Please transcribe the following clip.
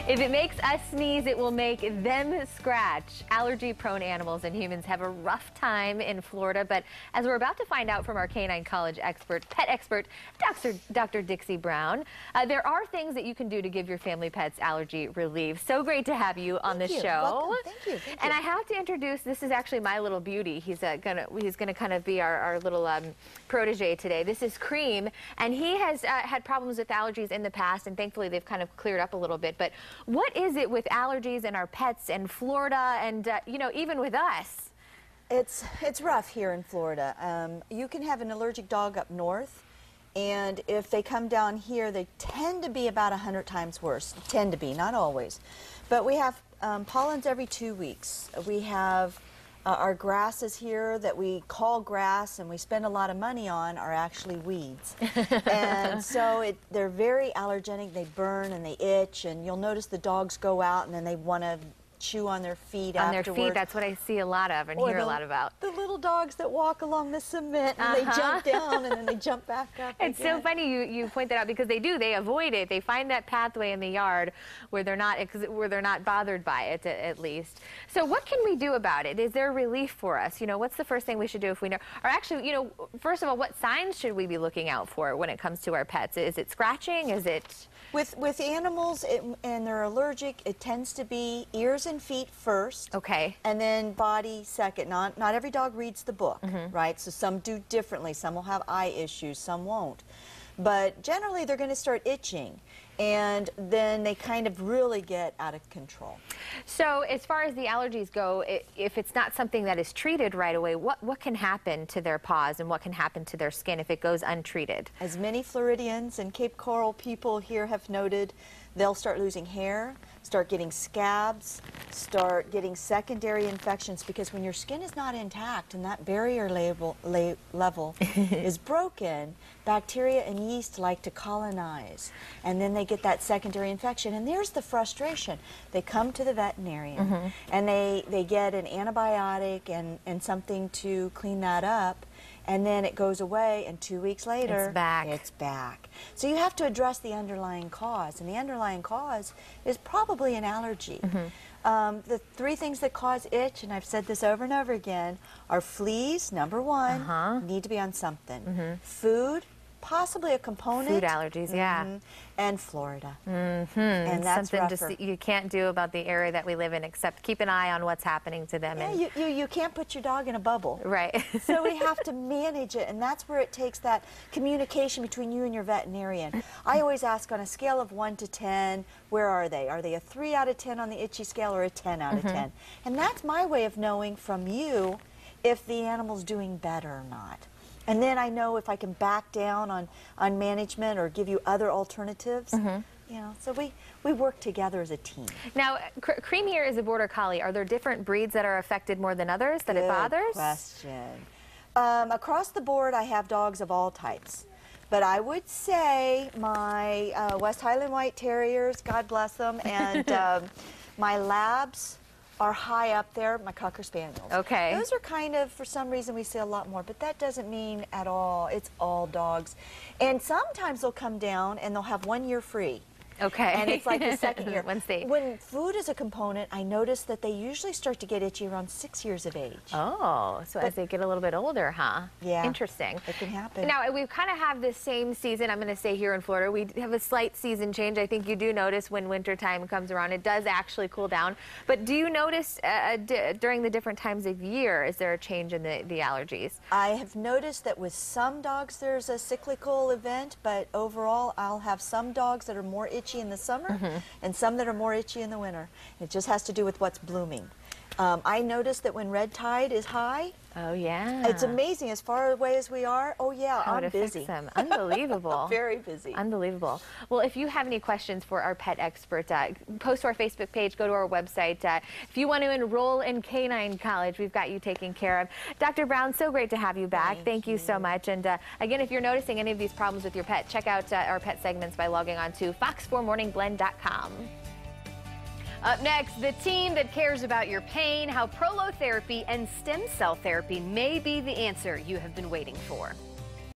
If it makes us sneeze, it will make them scratch. Allergy-prone animals and humans have a rough time in Florida, but as we're about to find out from our K-9 College expert, pet expert, Dr. Dixie Brown, there are things that you can do to give your family pets allergy relief. So great to have you on the show. Welcome. Thank you. And I have to introduce, this is actually my little beauty. He's gonna kind of be our little protege today. This is Cream, and he has had problems with allergies in the past, and thankfully they've kind of cleared up a little bit. But what is it with allergies and our pets in Florida and, you know, even with us? It's rough here in Florida. You can have an allergic dog up north, and if they come down here, they tend to be about 100 times worse. Tend to be, not always. But we have pollens every 2 weeks. We have our grasses here that we call grass and we spend a lot of money on are actually weeds. And so they're very allergenic. They burn and they itch, and you'll notice the dogs go out and then they want to chew on their feet afterwards. On their feet, that's what I see a lot of and hear a lot about. The little dogs that walk along the cement and they jump down and then they jump back up It's again. so funny you point that out, because they avoid it. They find that pathway in the yard where they're not bothered by it, at least. So what can we do about it? Is there relief for us? You know, what's the first thing we should do if we know? Or actually, you know, first of all, what signs should we be looking out for when it comes to our pets? Is it scratching? Is it... With animals and they're allergic, it tends to be ears and feet first. Okay. And then body second. Not every dog reads the book, right? So some do differently. Some will have eye issues, some won't. But generally they're going to start itching, and then they kind of really get out of control. So as far as the allergies go, if it's not something that is treated right away, what can happen to their paws and what can happen to their skin if it goes untreated? As many Floridians and Cape Coral people here have noted, they'll start losing hair, start getting scabs, start getting secondary infections, because when your skin is not intact and that barrier level is broken, bacteria and yeast like to colonize, and then they get that secondary infection. And there's the frustration. They come to the veterinarian and they get an antibiotic and something to clean that up, and then it goes away, and 2 weeks later, it's back. So you have to address the underlying cause, and the underlying cause is probably an allergy. The three things that cause itch, and I've said this over and over again, are fleas, number one, need to be on something. Food, possibly a component. Food allergies, yeah. And Florida. And that's something rougher. just you can't do about the area that we live in, except keep an eye on what's happening to them. Yeah, you can't put your dog in a bubble. Right. So we have to manage it, and that's where it takes that communication between you and your veterinarian. I always ask, on a scale of 1 to 10, where are they? Are they a 3 out of 10 on the itchy scale, or a 10 out of 10? And that's my way of knowing from you if the animal's doing better or not. And then I know if I can back down on management or give you other alternatives. You know, so we work together as a team. Now, Cream here is a Border Collie. Are there different breeds that are affected more than others, that it bothers? Good question. Across the board, I have dogs of all types. But I would say my West Highland White Terriers, God bless them, and my Labs are high up there, my Cocker Spaniels. Okay. Those are kind of, for some reason, we see a lot more, but that doesn't mean at all. It's all dogs. And sometimes they'll come down and they'll have 1 year free. Okay. And it's like the second year. When food is a component, I notice that they usually start to get itchy around 6 years of age. Oh, so as they get a little bit older, huh? Yeah. Interesting. It can happen. Now, we kind of have the same season, I'm going to say, here in Florida. We have a slight season change. I think you do notice when winter time comes around, it does actually cool down. But do you notice during the different times of year, is there a change in the allergies? I have noticed that with some dogs there's a cyclical event, but overall I'll have some dogs that are more itchy in the summer and some that are more itchy in the winter. It just has to do with what's blooming. I noticed that when red tide is high, oh yeah, it's amazing. As far away as we are, oh yeah, how I'm busy. Them. Unbelievable. Very busy. Unbelievable. Well, if you have any questions for our pet expert, post to our Facebook page, go to our website. If you want to enroll in K-9 College, we've got you taken care of. Dr. Brown, so great to have you back. Thank you so much. And again, if you're noticing any of these problems with your pet, check out our pet segments by logging on to fox4morningblend.com. Up next, the team that cares about your pain, how prolotherapy and stem cell therapy may be the answer you have been waiting for.